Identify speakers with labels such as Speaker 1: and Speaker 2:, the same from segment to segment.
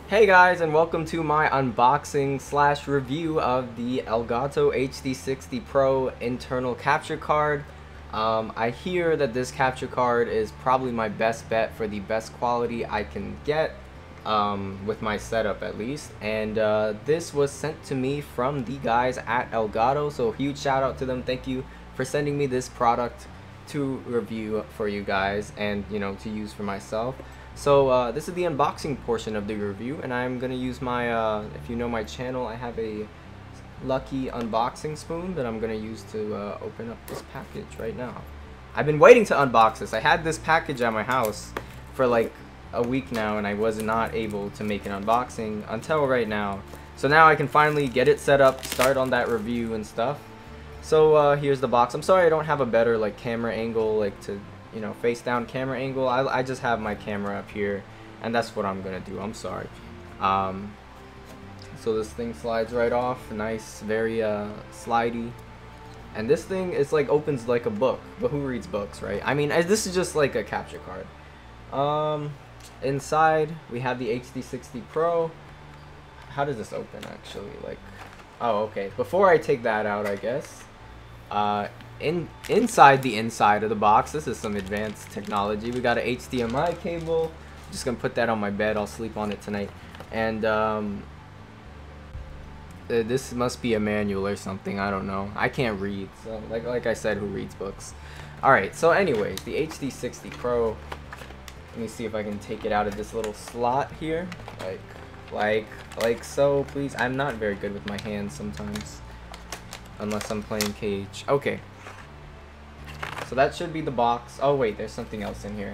Speaker 1: Hey guys, and welcome to my unboxing slash review of the Elgato HD60 Pro internal capture card. I hear that this capture card is probably my best bet for the best quality I can get with my setup at least. And this was sent to me from the guys at Elgato, so huge shout out to them. Thank you for sending me this product to review for you guys and to use for myself. So this is the unboxing portion of the review, and I'm gonna use my if you know my channel, I have a lucky unboxing spoon that I'm gonna use to open up this package right now. I've been waiting to unbox this. I had this package at my house for like a week now, and I was not able to make an unboxing until right now. So now I can finally get it set up, start on that review and stuff. So here's the box. I'm sorry I don't have a better like camera angle, like to face down camera angle. I just have my camera up here, and that's what I'm gonna do. I'm sorry. So this thing slides right off, nice, very slidey, and this thing is like opens like a book, but who reads books, right? I mean, this is just like a capture card. Inside we have the HD60 Pro. How does this open actually? Like, oh, okay, before I take that out, I guess inside of the box, this is some advanced technology. We got an HDMI cable. I'm just gonna put that on my bed. I'll sleep on it tonight. And this must be a manual or something. I don't know. I can't read, so like I said, who reads books? All right. So anyways, the HD60 Pro. Let me see if I can take it out of this little slot here, like so. Please. I'm not very good with my hands sometimes, unless I'm playing cage. Okay. So that should be the box. Oh wait, there's something else in here.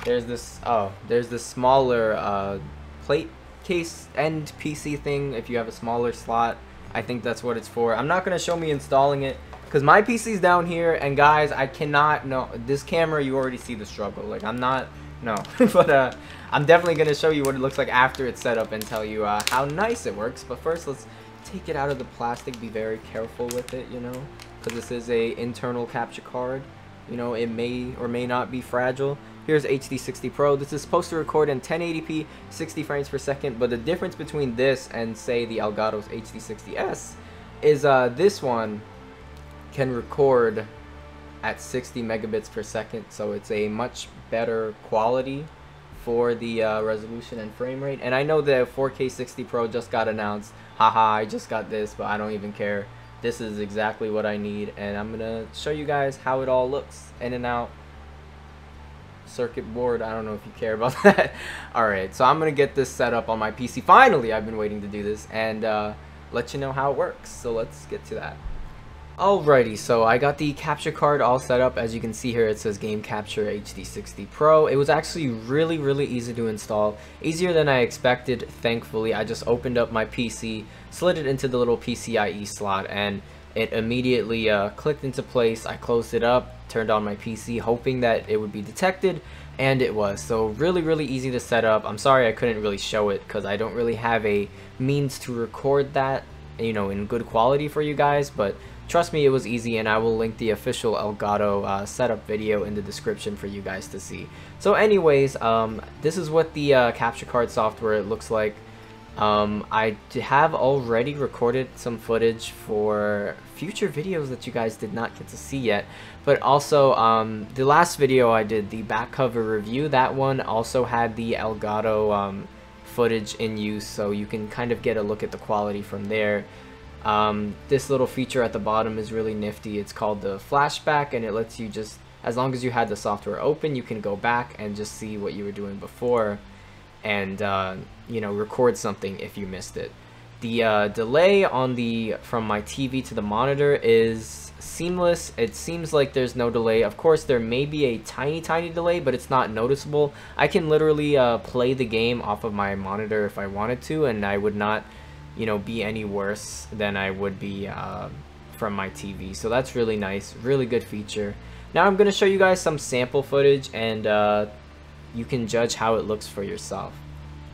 Speaker 1: There's this, there's this smaller plate case end PC thing. If you have a smaller slot, I think that's what it's for. I'm not gonna show me installing it because my PC's down here, and guys, I cannot, no, this camera, you already see the struggle. Like, I'm not, no, but I'm definitely gonna show you what it looks like after it's set up and tell you how nice it works. But first, let's take it out of the plastic. Be very careful with it, because this is a internal capture card. It may or may not be fragile. Here's HD60 Pro. This is supposed to record in 1080p 60 frames per second, but the difference between this and say the Elgato's HD60s is this one can record at 60 megabits per second, so it's a much better quality for the resolution and frame rate. And I know the 4K 60 Pro just got announced. Haha, I just got this, but I don't even care. This is exactly what I need, and I'm gonna show you guys how it all looks in and out. Circuit board, I don't know if you care about that. Alright, so I'm gonna get this set up on my PC. Finally, I've been waiting to do this, and let you know how it works. So let's get to that. Alrighty, so I got the capture card all set up. As you can see here, it says Game Capture HD60 Pro. It was actually really easy to install, easier than I expected. Thankfully, I just opened up my PC, slid it into the little PCIe slot, and it immediately clicked into place. I closed it up, turned on my PC, hoping that it would be detected, and it was. So really easy to set up. I'm sorry I couldn't really show it because I don't really have a means to record that in good quality for you guys, but trust me, it was easy, and I will link the official Elgato setup video in the description for you guys to see. So anyways, this is what the capture card software looks like. I have already recorded some footage for future videos that you guys did not get to see yet, but also the last video I did, the back cover review, that one also had the Elgato footage in use, so you can kind of get a look at the quality from there. This little feature at the bottom is really nifty. It's called the flashback, and it lets you just, as long as you had the software open, you can go back and just see what you were doing before and record something if you missed it. The delay on from my TV to the monitor is seamless. It seems like there's no delay. Of course, there may be a tiny delay, but it's not noticeable. I can literally play the game off of my monitor if I wanted to, and I would not be any worse than I would be from my TV. So that's really nice, really good feature. Now I'm going to show you guys some sample footage, and you can judge how it looks for yourself.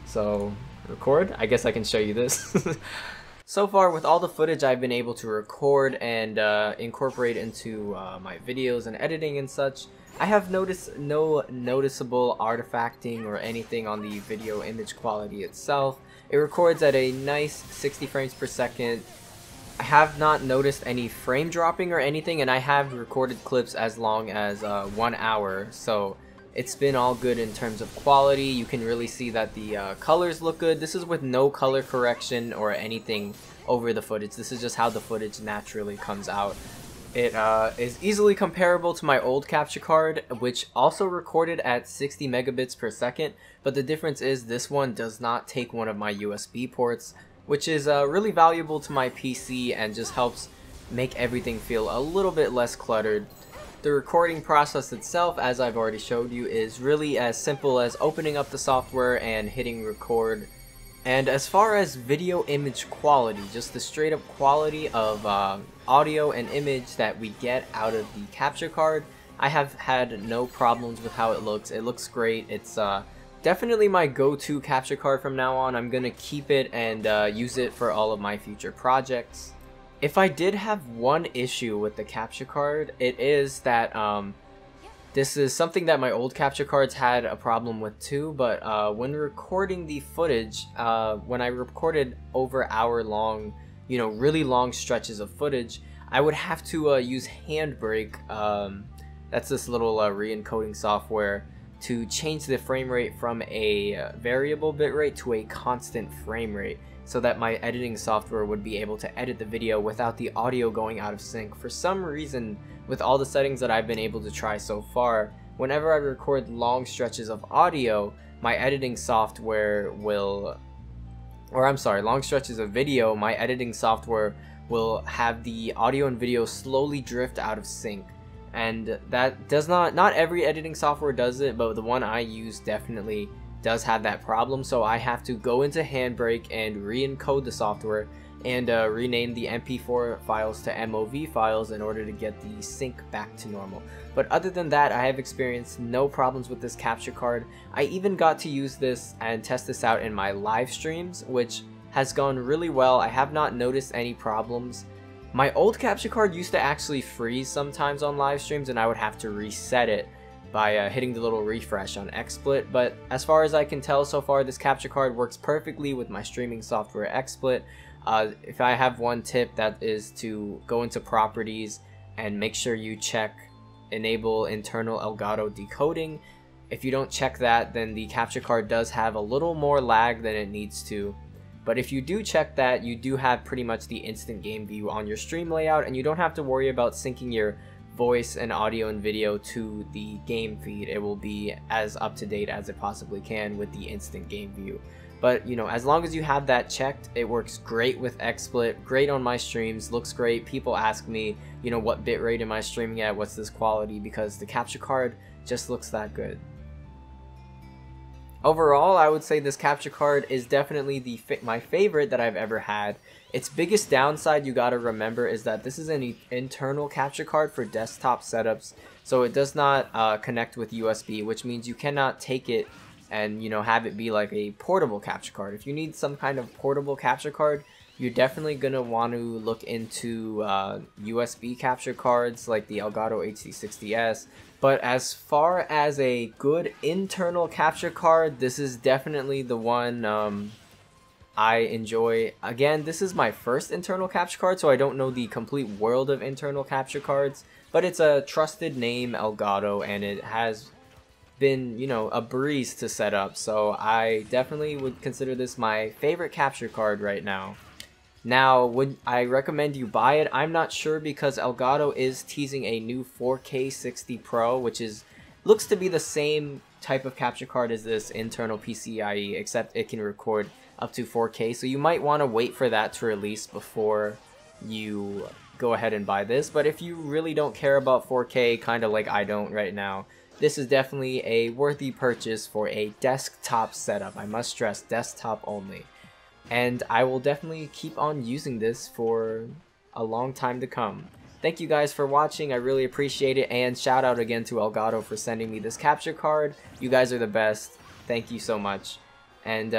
Speaker 1: So record. I guess I can show you this. So far, with all the footage I've been able to record and incorporate into my videos and editing and such, I have noticed no noticeable artifacting or anything on the video image quality itself. It records at a nice 60 frames per second. I have not noticed any frame dropping or anything, and I have recorded clips as long as 1 hour, so it's been all good in terms of quality. You can really see that the colors look good. This is with no color correction or anything over the footage. This is just how the footage naturally comes out. It is easily comparable to my old capture card, which also recorded at 60 megabits per second, but the difference is this one does not take one of my USB ports, which is really valuable to my PC and just helps make everything feel a little bit less cluttered. The recording process itself, as I've already showed you, is really as simple as opening up the software and hitting record. And as far as video image quality, just the straight up quality of audio and image that we get out of the capture card, I have had no problems with how it looks. It looks great. It's definitely my go-to capture card from now on. I'm gonna keep it and use it for all of my future projects. If I did have one issue with the capture card, it is that this is something that my old capture cards had a problem with too, but when recording the footage, when I recorded over hour-long, really long stretches of footage, I would have to use Handbrake, that's this little re-encoding software, to change the frame rate from a variable bitrate to a constant frame rate, so that my editing software would be able to edit the video without the audio going out of sync. For some reason, with all the settings that I've been able to try so far, whenever I record long stretches of audio, my editing software will, long stretches of video, my editing software will have the audio and video slowly drift out of sync. And that does not every editing software does it, but the one I use definitely does have that problem, so I have to go into Handbrake and re-encode the software and rename the MP4 files to MOV files in order to get the sync back to normal. But other than that, I have experienced no problems with this capture card. I even got to use this and test this out in my live streams, which has gone really well. I have not noticed any problems. My old capture card used to actually freeze sometimes on live streams, and I would have to reset it by hitting the little refresh on XSplit, but as far as I can tell so far, this capture card works perfectly with my streaming software XSplit. If I have one tip, that is to go into properties and make sure you check enable internal Elgato decoding. If you don't check that, then the capture card does have a little more lag than it needs to. But if you do check that, you do have pretty much the instant game view on your stream layout, and you don't have to worry about syncing your voice and audio and video to the game feed. It will be as up to date as it possibly can with the instant game view. But as long as you have that checked, it works great with XSplit, great on my streams, looks great. People ask me, what bitrate am I streaming at, what's this quality, because the capture card just looks that good. Overall, I would say this capture card is definitely my favorite that I've ever had. Its biggest downside you gotta remember is that this is an internal capture card for desktop setups, so it does not connect with USB, which means you cannot take it and have it be like a portable capture card. If you need some kind of portable capture card, you're definitely gonna want to look into USB capture cards like the Elgato HD60s. But as far as a good internal capture card, this is definitely the one I enjoy. Again, this is my first internal capture card, so I don't know the complete world of internal capture cards, but it's a trusted name, Elgato, and it has been, a breeze to set up, so I definitely would consider this my favorite capture card right now. Now, would I recommend you buy it? I'm not sure, because Elgato is teasing a new 4K 60 Pro, which looks to be the same type of capture card as this internal PCIe, except it can record up to 4K, so you might want to wait for that to release before you go ahead and buy this. But if you really don't care about 4K, kind of like I don't right now, this is definitely a worthy purchase for a desktop setup. I must stress, desktop only. And I will definitely keep on using this for a long time to come. Thank you guys for watching, I really appreciate it, and shout out again to Elgato for sending me this capture card. You guys are the best, thank you so much. And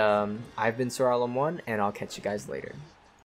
Speaker 1: I've been Sir Alum1, and I'll catch you guys later.